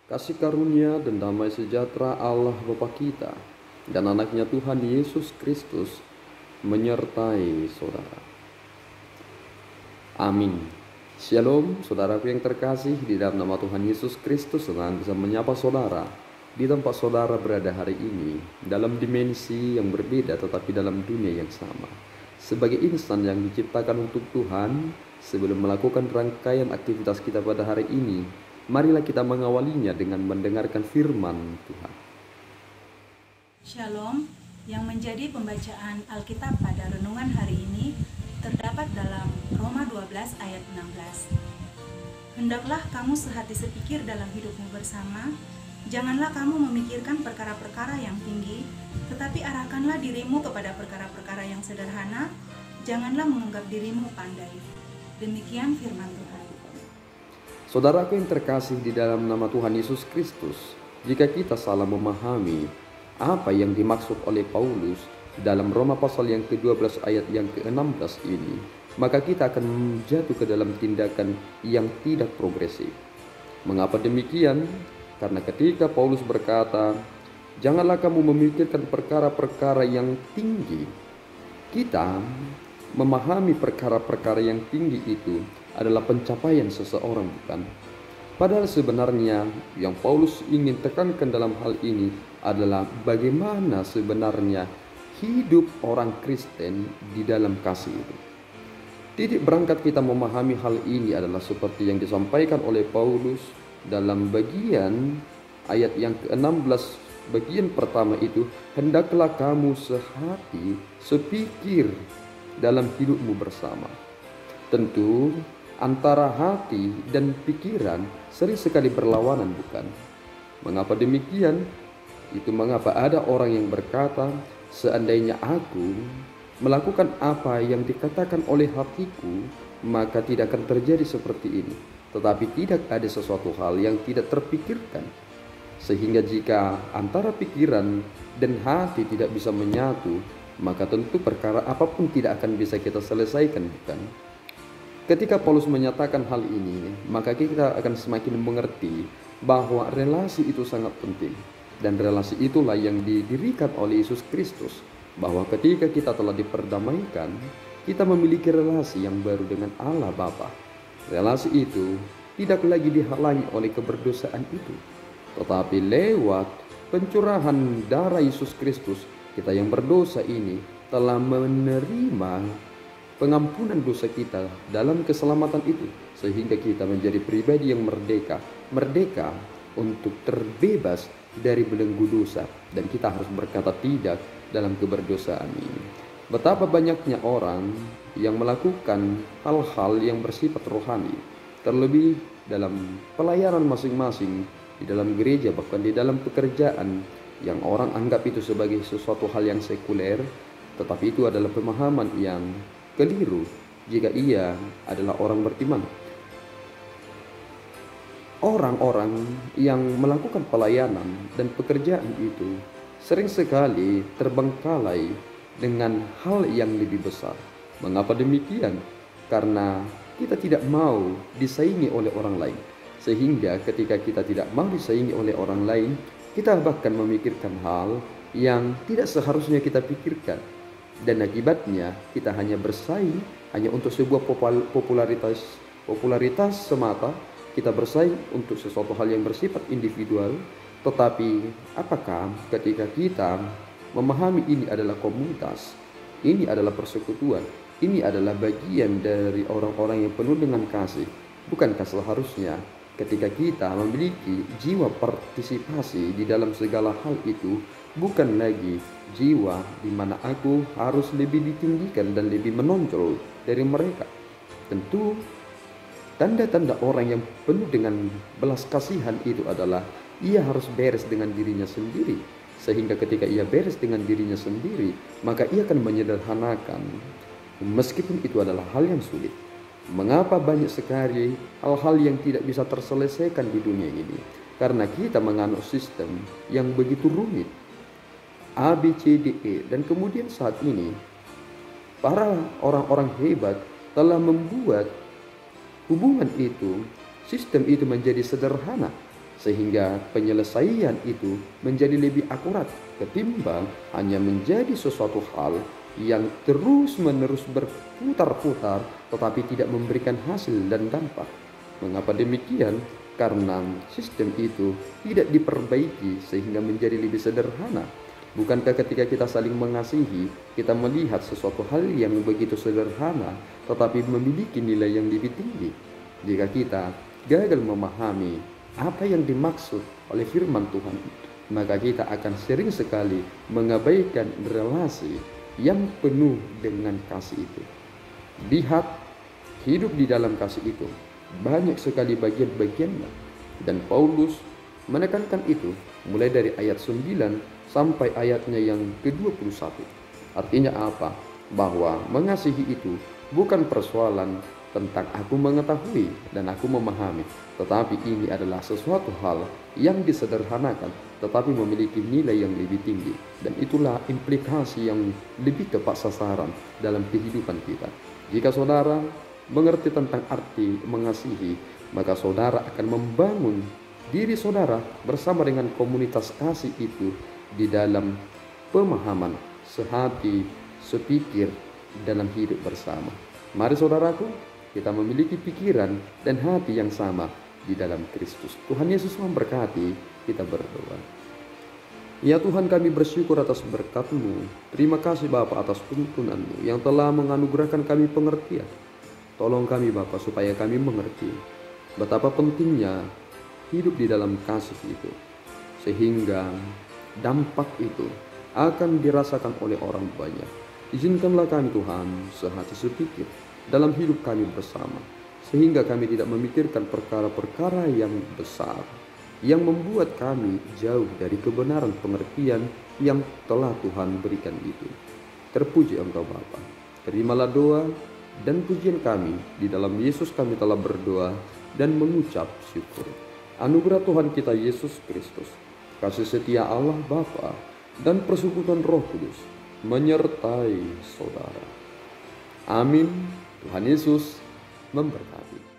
Kasih karunia dan damai sejahtera Allah Bapa kita dan anaknya Tuhan Yesus Kristus menyertai saudara. Amin. Shalom saudaraku yang terkasih, di dalam nama Tuhan Yesus Kristus senang bisa menyapa saudara di tempat saudara berada hari ini, dalam dimensi yang berbeda tetapi dalam dunia yang sama. Sebagai insan yang diciptakan untuk Tuhan, sebelum melakukan rangkaian aktivitas kita pada hari ini, marilah kita mengawalinya dengan mendengarkan firman Tuhan. Shalom, yang menjadi pembacaan Alkitab pada renungan hari ini terdapat dalam Roma 12 ayat 16. Hendaklah kamu sehati sepikir dalam hidupmu bersama, janganlah kamu memikirkan perkara-perkara yang tinggi, tetapi arahkanlah dirimu kepada perkara-perkara yang sederhana, janganlah menganggap dirimu pandai. Demikian firman Tuhan. Saudaraku yang terkasih di dalam nama Tuhan Yesus Kristus, jika kita salah memahami apa yang dimaksud oleh Paulus dalam Roma pasal yang ke-12 ayat yang ke-16 ini, maka kita akan jatuh ke dalam tindakan yang tidak progresif. Mengapa demikian? Karena ketika Paulus berkata, janganlah kamu memikirkan perkara-perkara yang tinggi, kita memahami perkara-perkara yang tinggi itu adalah pencapaian seseorang, bukan? Padahal sebenarnya yang Paulus ingin tekankan dalam hal ini adalah bagaimana sebenarnya hidup orang Kristen di dalam kasih itu. Titik berangkat kita memahami hal ini adalah seperti yang disampaikan oleh Paulus dalam bagian ayat yang ke-16, bagian pertama itu, hendaklah kamu sehati sepikir dalam hidupmu bersama. Tentu antara hati dan pikiran sering sekali berlawanan, bukan? Mengapa demikian? Itu mengapa ada orang yang berkata, seandainya aku melakukan apa yang dikatakan oleh hatiku, maka tidak akan terjadi seperti ini. Tetapi tidak ada sesuatu hal yang tidak terpikirkan. Sehingga jika antara pikiran dan hati tidak bisa menyatu, maka tentu perkara apapun tidak akan bisa kita selesaikan, bukan? Ketika Paulus menyatakan hal ini, maka kita akan semakin mengerti bahwa relasi itu sangat penting. Dan relasi itulah yang didirikan oleh Yesus Kristus, bahwa ketika kita telah diperdamaikan, kita memiliki relasi yang baru dengan Allah Bapa. Relasi itu tidak lagi dihalangi oleh keberdosaan itu, tetapi lewat pencurahan darah Yesus Kristus, kita yang berdosa ini telah menerima pengampunan dosa kita dalam keselamatan itu, sehingga kita menjadi pribadi yang merdeka untuk terbebas dari belenggu dosa, dan kita harus berkata tidak dalam keberdosaan ini. Betapa banyaknya orang yang melakukan hal-hal yang bersifat rohani, terlebih dalam pelayanan masing-masing, di dalam gereja, bahkan di dalam pekerjaan, yang orang anggap itu sebagai sesuatu hal yang sekuler, tetapi itu adalah pemahaman yang keliru jika ia adalah orang beriman. Orang-orang yang melakukan pelayanan dan pekerjaan itu sering sekali terbengkalai dengan hal yang lebih besar. Mengapa demikian? Karena kita tidak mau disaingi oleh orang lain. Sehingga ketika kita tidak mau disaingi oleh orang lain, kita bahkan memikirkan hal yang tidak seharusnya kita pikirkan. Dan akibatnya kita hanya bersaing hanya untuk sebuah popularitas semata. Kita bersaing untuk sesuatu hal yang bersifat individual. Tetapi apakah ketika kita memahami ini adalah komunitas, ini adalah persekutuan, ini adalah bagian dari orang-orang yang penuh dengan kasih, bukankah seharusnya ketika kita memiliki jiwa partisipasi di dalam segala hal itu, bukan lagi jiwa di mana aku harus lebih ditinggikan dan lebih menonjol dari mereka? Tentu tanda-tanda orang yang penuh dengan belas kasihan itu adalah ia harus beres dengan dirinya sendiri. Sehingga ketika ia beres dengan dirinya sendiri, maka ia akan menyederhanakan, meskipun itu adalah hal yang sulit. Mengapa banyak sekali hal-hal yang tidak bisa terselesaikan di dunia ini? Karena kita menganut sistem yang begitu rumit, A, B, C, D, E. Dan kemudian saat ini para orang-orang hebat telah membuat hubungan itu, sistem itu menjadi sederhana. sehingga penyelesaian itu menjadi lebih akurat ketimbang hanya menjadi sesuatu hal yang terus-menerus berputar-putar tetapi tidak memberikan hasil dan dampak. Mengapa demikian? Karena sistem itu tidak diperbaiki sehingga menjadi lebih sederhana. Bukankah ketika kita saling mengasihi, kita melihat sesuatu hal yang begitu sederhana tetapi memiliki nilai yang lebih tinggi? Jika kita gagal memahami apa yang dimaksud oleh firman Tuhan, maka kita akan sering sekali mengabaikan relasi yang penuh dengan kasih itu. Lihat, hidup di dalam kasih itu banyak sekali bagian-bagiannya, dan Paulus menekankan itu mulai dari ayat 9 sampai ayatnya yang ke-21. Artinya apa? Bahwa mengasihi itu bukan persoalan tentang aku mengetahui dan aku memahami, tetapi ini adalah sesuatu hal yang disederhanakan tetapi memiliki nilai yang lebih tinggi, dan itulah implikasi yang lebih tepat sasaran dalam kehidupan kita. Jika saudara mengerti tentang arti mengasihi, maka saudara akan membangun diri saudara bersama dengan komunitas kasih itu di dalam pemahaman, sehati, sepikir dalam hidup bersama. Mari saudaraku, kita memiliki pikiran dan hati yang sama di dalam Kristus. Tuhan Yesus memberkati. Kita berdoa. Ya Tuhan, kami bersyukur atas berkat-Mu. Terima kasih Bapa atas tuntunan-Mu yang telah menganugerahkan kami pengertian. Tolong kami Bapa supaya kami mengerti betapa pentingnya hidup di dalam kasih itu, sehingga dampak itu akan dirasakan oleh orang banyak. Izinkanlah kami Tuhan sehati sepikir dalam hidup kami bersama, sehingga kami tidak memikirkan perkara-perkara yang besar yang membuat kami jauh dari kebenaran pengertian yang telah Tuhan berikan itu. Terpuji Engkau Bapa. Terimalah doa dan pujian kami. Di dalam Yesus kami telah berdoa dan mengucap syukur. Anugerah Tuhan kita Yesus Kristus, kasih setia Allah Bapa, dan persekutuan Roh Kudus menyertai saudara. Amin. Tuhan Yesus memberkati.